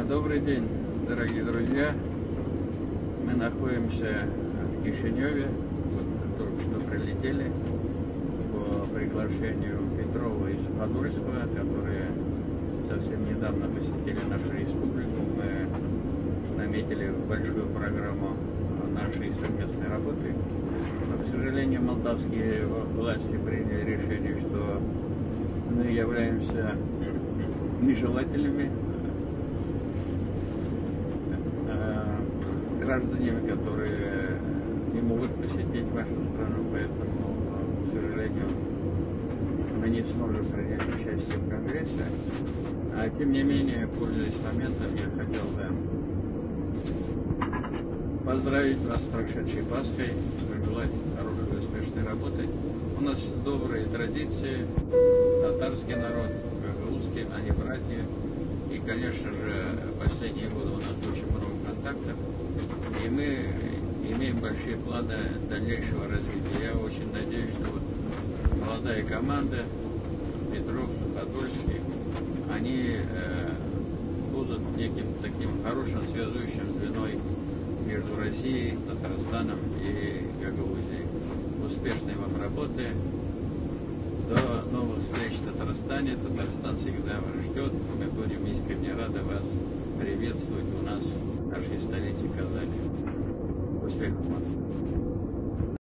Добрый день, дорогие друзья. Мы находимся в Кишиневе. Вот только что прилетели по приглашению Петрова и Суходольского, которые совсем недавно посетили нашу республику. Мы наметили большую программу нашей совместной работы. Но, к сожалению, молдавские власти приняли решение, что мы являемся нежелательными гражданами, которые не могут посетить вашу страну, поэтому, к сожалению, мы не сможем принять участие в Конгрессе. А тем не менее, пользуясь моментом, я хотел бы поздравить вас с прошедшей Пасхой, пожелать хорошей, успешной работы. У нас добрые традиции, татарский народ, гагаузский, они братья. И, конечно же, последние годы у нас очень много контактов, и мы имеем большие планы дальнейшего развития. Я очень надеюсь, что вот молодая команда, Петров, Суходольский, они будут неким таким хорошим связующим звеной между Россией, Татарстаном и Гагаузией. Успешной вам работы. До новых встреч в Татарстане. Татарстан всегда вас ждет. Мы будем искренне рады вас приветствовать у нас в нашей столице Казани. Успехов вам!